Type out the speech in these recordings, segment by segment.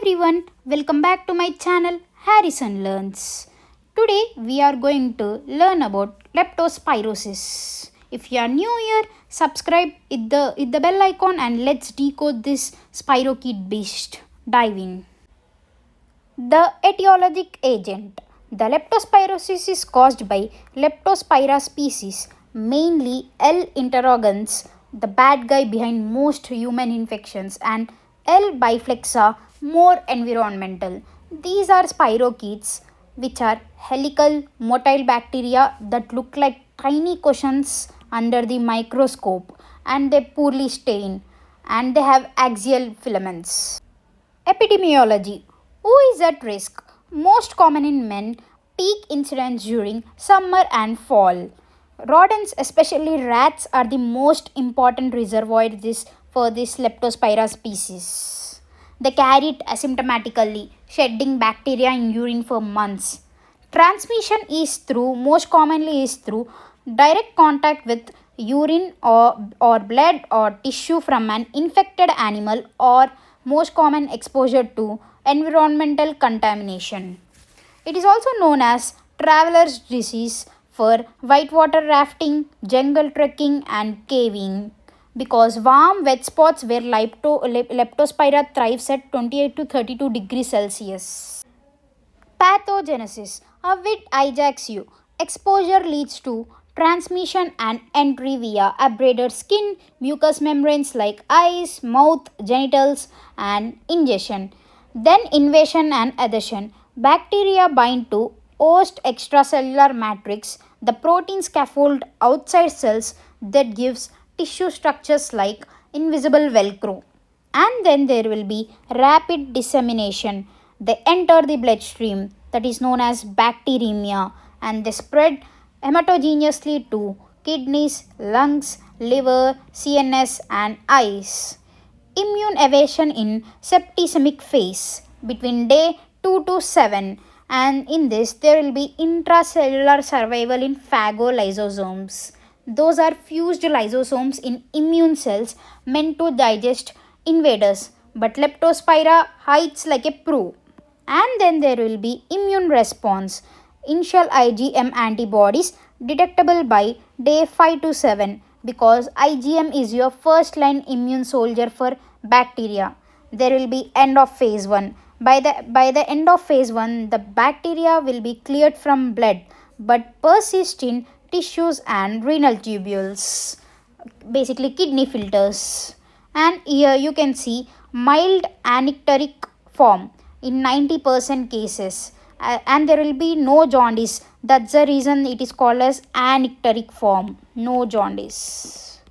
everyone, welcome back to my channel Harrison Learns. Today we are going to learn about leptospirosis. If you are new here, subscribe, hit the bell icon and let's decode this spirochete beast. Dive in. The etiologic agent. The leptospirosis is caused by Leptospira species, mainly L. interrogans, the bad guy behind most human infections, and L. biflexa, more environmental. These are spirochetes, which are helical motile bacteria that look like tiny cushions under the microscope, and they poorly stain, and they have axial filaments. Epidemiology. Who is at risk? Most common in men, peak incidence during summer and fall. Rodents, especially rats, are the most important reservoir for this Leptospira species. They carry it asymptomatically, shedding bacteria in urine for months. Transmission is most commonly is through direct contact with urine or blood or tissue from an infected animal, or most common exposure to environmental contamination. It is also known as traveler's disease for whitewater rafting, jungle trekking and caving, because warm wet spots where Leptospira thrives at 28 to 32 degrees Celsius. Pathogenesis. A wit hijacks you. Exposure leads to transmission and entry via abraded skin, mucous membranes like eyes, mouth, genitals, and ingestion. Then invasion and adhesion. Bacteria bind to host extracellular matrix, the protein scaffold outside cells that gives tissue structures like invisible velcro. And then there will be rapid dissemination. They enter the bloodstream, that is known as bacteremia, and they spread hematogenously to kidneys, lungs, liver, CNS and eyes. Immune evasion in septicemic phase between day 2 to 7, and in this there will be intracellular survival in phagolysosomes. Those are fused lysosomes in immune cells meant to digest invaders, but Leptospira hides like a pro. And then there will be immune response. Initial IgM antibodies detectable by day 5 to 7, because IgM is your first line immune soldier for bacteria. There will be end of phase 1. By the end of phase 1, the bacteria will be cleared from blood but persist in tissues and renal tubules, basically kidney filters. And here you can see mild anicteric form in 90% cases, and there will be no jaundice. That's the reason it is called as anicteric form, no jaundice.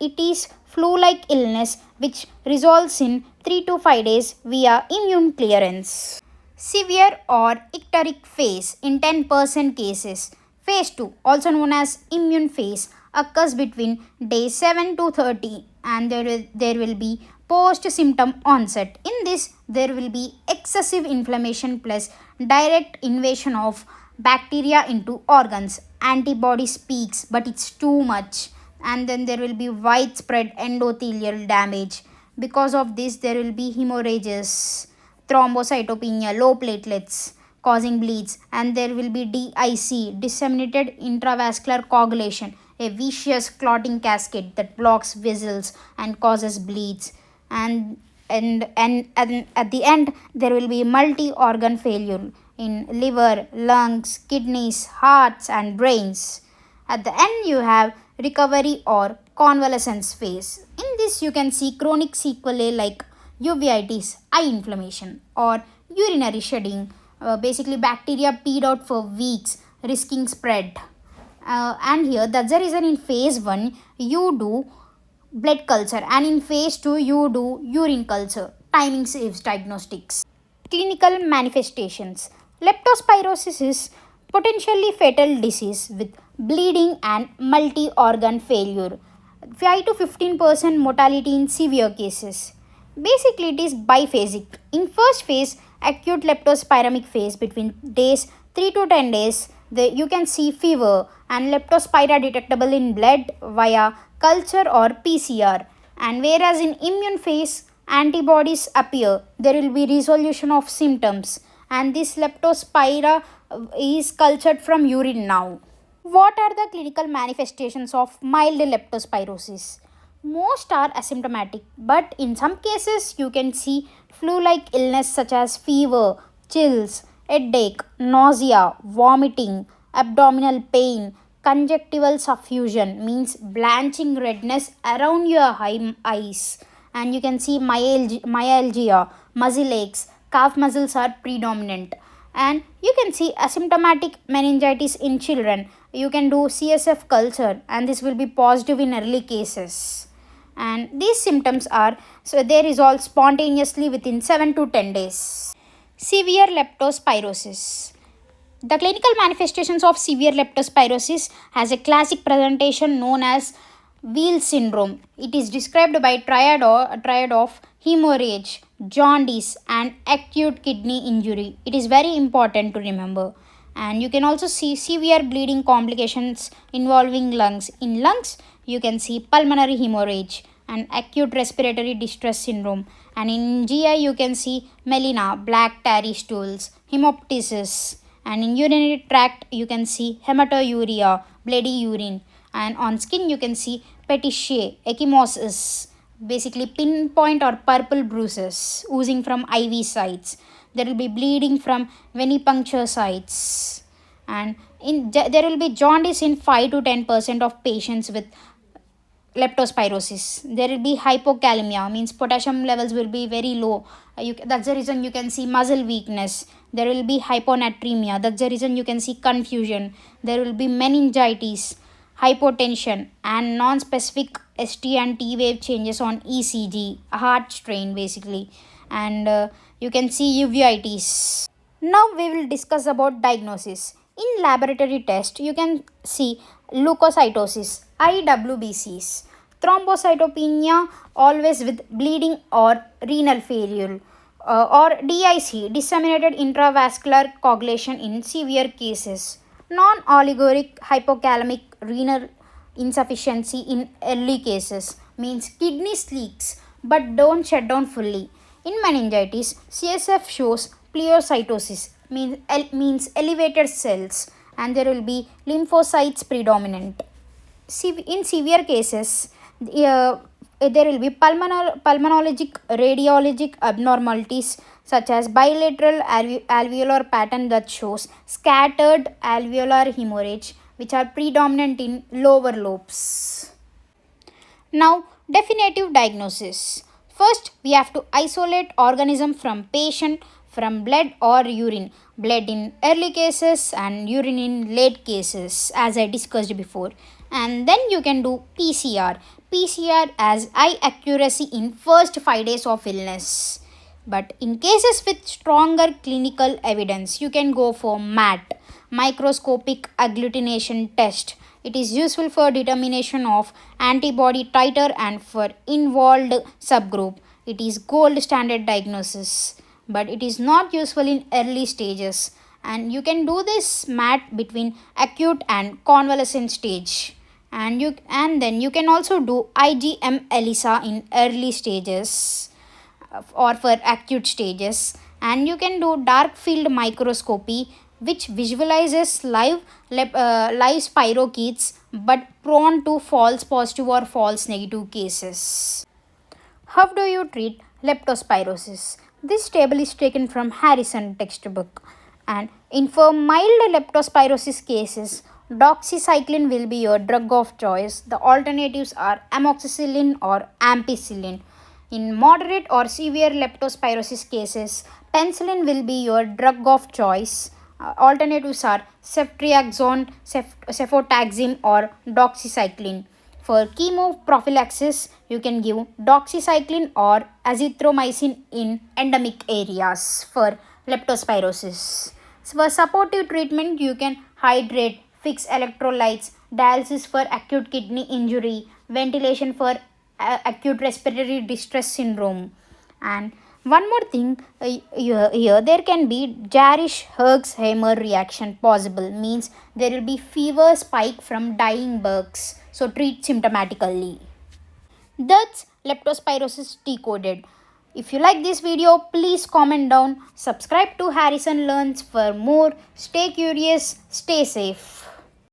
It is flu-like illness which resolves in 3 to 5 days via immune clearance. Severe or icteric phase in 10% cases. Phase 2, also known as immune phase, occurs between day 7 to 30, and there will be post-symptom onset. In this, there will be excessive inflammation plus direct invasion of bacteria into organs. Antibodies peaks, but it's too much. And then there will be widespread endothelial damage. Because of this, there will be hemorrhages, thrombocytopenia, low platelets causing bleeds, and there will be DIC, disseminated intravascular coagulation, a vicious clotting cascade that blocks vessels and causes bleeds. And at the end, there will be multi-organ failure in liver, lungs, kidneys, hearts and brains. At the end, you have recovery or convalescence phase. In this, you can see chronic sequelae like uveitis, eye inflammation, or urinary shedding. Basically, bacteria peed out for weeks, risking spread. And here, that's the reason in phase 1, you do blood culture, and in phase 2, you do urine culture. Timing saves diagnostics. Clinical manifestations. Leptospirosis is potentially fatal disease with bleeding and multi-organ failure. 5 to 15% mortality in severe cases. Basically, it is biphasic. In first phase, acute leptospiremic phase between days 3 to 10 days, you can see fever and Leptospira detectable in blood via culture or PCR. And whereas in immune phase, antibodies appear, there will be resolution of symptoms, and this leptospira is cultured from urine now. What are the clinical manifestations of mild leptospirosis? Most are asymptomatic, but in some cases you can see flu like illness such as fever, chills, headache, nausea, vomiting, abdominal pain, conjunctival suffusion means blanching redness around your eyes, and you can see myalgia, muscle aches, calf muscles are predominant, and you can see asymptomatic meningitis in children. You can do CSF culture and this will be positive in early cases, and these symptoms are, so they resolve spontaneously within 7 to 10 days. Severe leptospirosis. The clinical manifestations of severe leptospirosis has a classic presentation known as Weil syndrome. It is described by triad of hemorrhage, jaundice, and acute kidney injury. It is very important to remember. And you can also see severe bleeding complications involving lungs. In lungs, you can see pulmonary hemorrhage and acute respiratory distress syndrome. And in GI, you can see melena, black tarry stools, hemoptysis. And in urinary tract, you can see hematuria, bloody urine. And on skin, you can see petechiae, ecchymosis, basically pinpoint or purple bruises oozing from IV sites. There will be bleeding from venipuncture sites, and there will be jaundice in 5 to 10% of patients with leptospirosis. There will be hypokalemia, means potassium levels will be very low. That's the reason you can see muscle weakness. There will be hyponatremia. That's the reason you can see confusion. There will be meningitis, hypotension, and non-specific ST and T wave changes on ECG, heart strain basically, and you can see uveitis. Now we will discuss about diagnosis. In laboratory test, you can see leukocytosis, IWBCs, thrombocytopenia always with bleeding or renal failure, or DIC, disseminated intravascular coagulation in severe cases, non-oliguric hypokalemic renal insufficiency in early cases, means kidneys leaks but don't shut down fully. In meningitis, CSF shows pleocytosis, means elevated cells, and there will be lymphocytes predominant. In severe cases, there will be pulmonologic radiologic abnormalities such as bilateral alveolar pattern that shows scattered alveolar hemorrhage, which are predominant in lower lobes. Now, definitive diagnosis. First, we have to isolate organism from patient from blood or urine. Blood in early cases and urine in late cases, as I discussed before. And then you can do PCR. PCR has high accuracy in first 5 days of illness. But in cases with stronger clinical evidence, you can go for MAT, microscopic agglutination test. It is useful for determination of antibody titer and for involved subgroup. It is gold standard diagnosis, but it is not useful in early stages. And you can do this MAT between acute and convalescent stage. And then you can also do IgM ELISA in early stages or for acute stages, and you can do dark field microscopy which visualizes live spirochetes but prone to false positive or false negative cases. How do you treat leptospirosis? This table is taken from Harrison textbook, and in for mild leptospirosis cases, doxycycline will be your drug of choice. The alternatives are amoxicillin or ampicillin. In moderate or severe leptospirosis cases, penicillin will be your drug of choice. Alternatives are ceftriaxone, cefotaxime, or doxycycline. For chemoprophylaxis, you can give doxycycline or azithromycin in endemic areas for leptospirosis. So for supportive treatment, you can hydrate, fix electrolytes, dialysis for acute kidney injury, ventilation for acute respiratory distress syndrome. And one more thing, here there can be Jarisch-Herxheimer reaction possible, means there will be fever spike from dying bugs, so treat symptomatically. That's leptospirosis decoded. If you like this video, please comment down. Subscribe to Harrison Learns for more. Stay curious, stay safe.